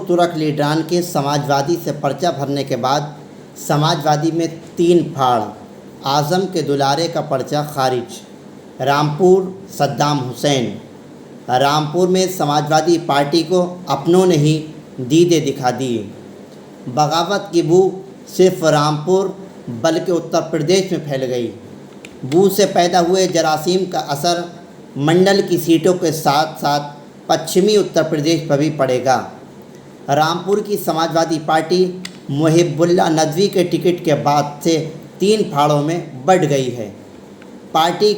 ترک لیڈران کے سماجوادی سے پرچہ بھرنے کے بعد سماجوادی میں 3 پھاڑ، اعظم کے دولارے کا پرچہ خارج، رامپور صدام حسین۔ رامپور میں سماجوادی پارٹی کو اپنوں نے ہی دیدے دکھا دیے۔ بغاوت کی بو صرف رامپور بلکہ اتر پردیش میں پھیل گئی۔ بو سے پیدا ہوئے جراثیم کا اثر منڈل کی سیٹوں کے ساتھ ساتھ پچھمی اتر پردیش پر بھی پڑے گا۔ رامپور کی سماجوادی پارٹی محب اللہ ندوی کے ٹکٹ کے بعد سے 3 پھاڑوں میں بٹ گئی ہے۔ پارٹی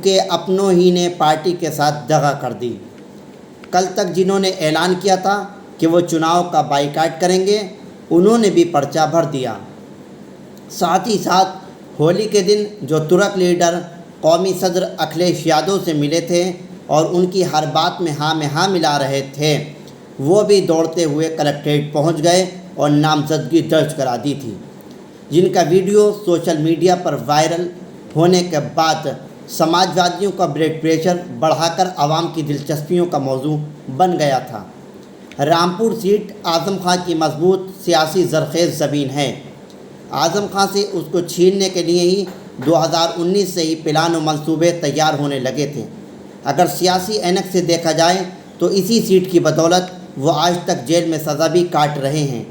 کے اپنوں ہی نے پارٹی کے ساتھ دغا کر دی۔ کل تک جنہوں نے اعلان کیا تھا کہ وہ چناؤ کا بائیکاٹ کریں گے، انہوں نے بھی پرچہ بھر دیا۔ ساتھ ہی ساتھ ہولی کے دن جو ترک لیڈر قومی صدر اکھلیش یادو سے ملے تھے اور ان کی ہر بات میں ہاں میں ہاں ملا رہے تھے، وہ بھی دوڑتے ہوئے کلکٹریٹ پہنچ گئے اور نامزدگی درج کرا دی تھی، جن کا ویڈیو سوشل میڈیا پر وائرل ہونے کے بعد سماجوادیوں کا بلڈ پریشر بڑھا کر عوام کی دلچسپیوں کا موضوع بن گیا تھا۔ رامپور سیٹ اعظم خان کی مضبوط سیاسی زرخیز زمین ہے۔ اعظم خان سے اس کو چھیننے کے لیے ہی 2019 سے ہی پلان و منصوبے تیار ہونے لگے تھے۔ اگر سیاسی اینک سے دیکھا جائے تو اسی سیٹ کی بدولت وہ آج تک جیل میں سزا بھی کاٹ رہے ہیں۔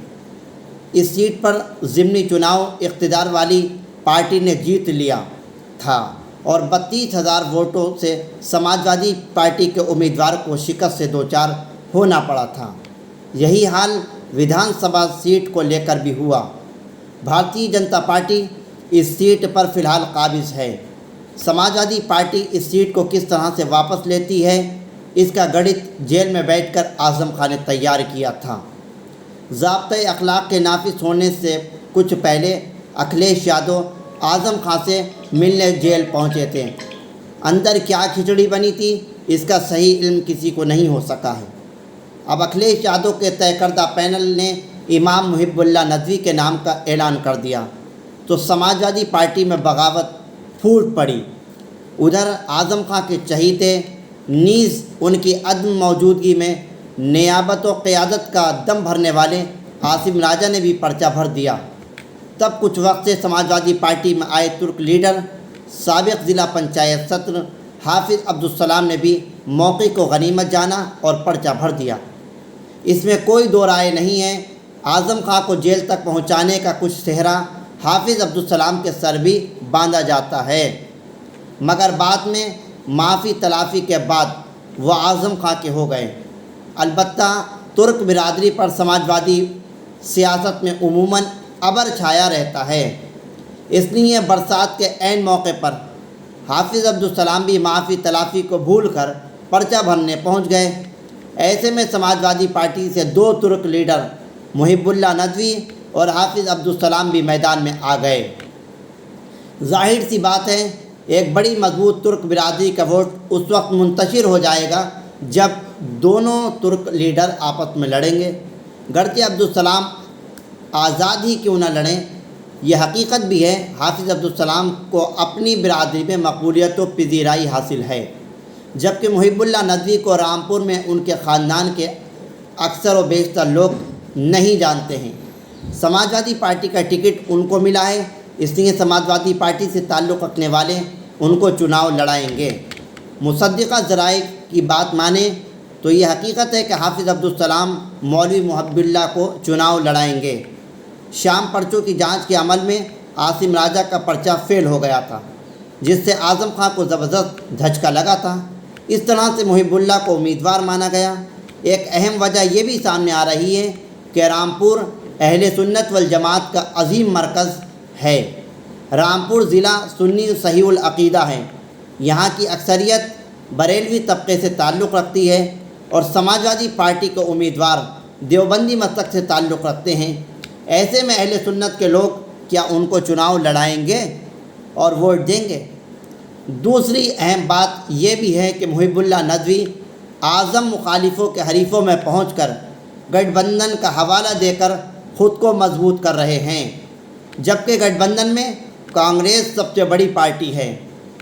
اس سیٹ پر ضمنی چناؤ اقتدار والی پارٹی نے جیت لیا تھا اور 32,000 ووٹوں سے سماجوادی پارٹی کے امیدوار کو شکست سے دوچار ہونا پڑا تھا۔ یہی حال ودھان سبھا سیٹ کو لے کر بھی ہوا۔ بھارتیہ جنتا پارٹی اس سیٹ پر فی الحال قابض ہے۔ سماجوادی پارٹی اس سیٹ کو کس طرح سے واپس لیتی ہے، اس کا گڑت جیل میں بیٹھ کر اعظم خان نے تیار کیا تھا۔ ضابطۂ اخلاق کے نافذ ہونے سے کچھ پہلے اکھلیش یادو اعظم خان سے ملنے جیل پہنچے تھے۔ اندر کیا کھچڑی بنی تھی، اس کا صحیح علم کسی کو نہیں ہو سکا ہے۔ اب اکھلیش یادو کے طے کردہ پینل نے امام محب اللہ ندوی کے نام کا اعلان کر دیا تو سماجوادی پارٹی میں بغاوت پھوٹ پڑی۔ ادھر اعظم خان کے چہیتے نیز ان کی عدم موجودگی میں نیابت و قیادت کا دم بھرنے والے عاصم راجہ نے بھی پرچہ بھر دیا۔ تب کچھ وقت سے سماجوادی پارٹی میں آئے ترک لیڈر سابق ضلع پنچایت صدر حافظ عبدالسلام نے بھی موقع کو غنیمت جانا اور پرچہ بھر دیا۔ اس میں کوئی دو رائے نہیں ہے، اعظم خان کو جیل تک پہنچانے کا کچھ سہرا حافظ عبدالسلام کے سر بھی باندھا جاتا ہے، مگر بعد میں معافی تلافی کے بعد وہ اعظم خان کے ہو گئے۔ البتہ ترک برادری پر سماجوادی سیاست میں عموماً ابر چھایا رہتا ہے، اس لیے برسات کے عین موقع پر حافظ عبدالسلام بھی معافی تلافی کو بھول کر پرچہ بھرنے پہنچ گئے۔ ایسے میں سماجوادی پارٹی سے 2 ترک لیڈر محب اللہ ندوی اور حافظ عبدالسلام بھی میدان میں آ گئے۔ ظاہر سی بات ہے، ایک بڑی مضبوط ترک برادری کا ووٹ اس وقت منتشر ہو جائے گا جب دونوں ترک لیڈر آپس میں لڑیں گے، گرچہ عبدالسلام آزاد ہی کیوں نہ لڑیں۔ یہ حقیقت بھی ہے، حافظ عبدالسلام کو اپنی برادری میں مقبولیت و پذیرائی حاصل ہے، جبکہ محب اللہ ندوی کو رامپور میں ان کے خاندان کے اکثر و بیشتر لوگ نہیں جانتے ہیں۔ سماجوادی پارٹی کا ٹکٹ ان کو ملا ہے، اس لیے سماجوادی پارٹی سے تعلق رکھنے والے ان کو چناؤ لڑائیں گے۔ مصدقہ ذرائع کی بات مانیں تو یہ حقیقت ہے کہ حافظ عبدالسلام مولوی محب اللہ کو چناؤ لڑائیں گے۔ شام پرچوں کی جانچ کے عمل میں عاصم راجہ کا پرچہ فیل ہو گیا تھا، جس سے اعظم خان کو زبردست دھچکا لگا تھا۔ اس طرح سے محب اللہ کو امیدوار مانا گیا۔ ایک اہم وجہ یہ بھی سامنے آ رہی ہے کہ رامپور اہل سنت والجماعت کا عظیم مرکز ہے۔ رامپور ضلع سنی صحیح العقیدہ ہے، یہاں کی اکثریت بریلوی طبقے سے تعلق رکھتی ہے اور سماجوادی پارٹی کے امیدوار دیوبندی مسلک سے تعلق رکھتے ہیں۔ ایسے میں اہل سنت کے لوگ کیا ان کو چناؤ لڑائیں گے اور ووٹ دیں گے؟ دوسری اہم بات یہ بھی ہے کہ محب اللہ ندوی اعظم مخالفوں کے حریفوں میں پہنچ کر گٹھ بندھن کا حوالہ دے کر خود کو مضبوط کر رہے ہیں، جبکہ گٹھ بندھن میں کانگریس سب سے بڑی پارٹی ہے۔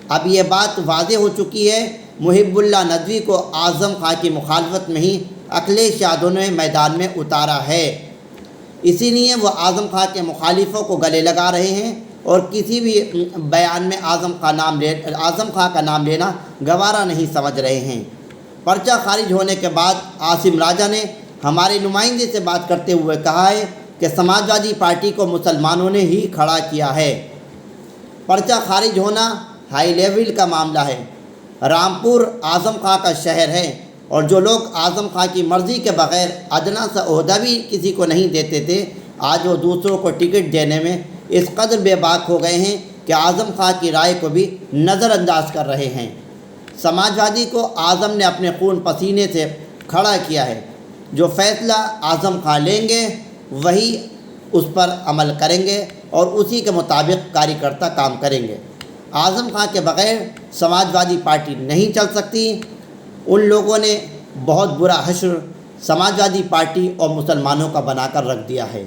اب یہ بات واضح ہو چکی ہے محب اللہ ندوی کو اعظم خاں کی مخالفت میں ہی اکھلیش یادو نے میدان میں اتارا ہے۔ اسی لیے وہ اعظم خاں کے مخالفوں کو گلے لگا رہے ہیں اور کسی بھی بیان میں اعظم خاں کا نام لینا گوارا نہیں سمجھ رہے ہیں۔ پرچہ خارج ہونے کے بعد عاصم راجہ نے ہمارے نمائندے سے بات کرتے ہوئے کہا ہے کہ سماجوادی پارٹی کو مسلمانوں نے ہی کھڑا کیا ہے۔ پرچہ خارج ہونا ہائی لیول کا معاملہ ہے۔ رامپور اعظم خاں کا شہر ہے اور جو لوگ اعظم خاں کی مرضی کے بغیر ادنیٰ سا عہدہ بھی کسی کو نہیں دیتے تھے، آج وہ دوسروں کو ٹکٹ دینے میں اس قدر بے باک ہو گئے ہیں کہ اعظم خاں کی رائے کو بھی نظر انداز کر رہے ہیں۔ سماجوادی کو اعظم نے اپنے خون پسینے سے کھڑا کیا ہے۔ جو فیصلہ اعظم خاں لیں گے وہی اس پر عمل کریں گے اور اسی کے مطابق کاری کرتا کام کریں گے۔ اعظم خاں کے بغیر سماجوادی پارٹی نہیں چل سکتی۔ ان لوگوں نے بہت برا حشر سماجوادی پارٹی اور مسلمانوں کا بنا کر رکھ دیا ہے۔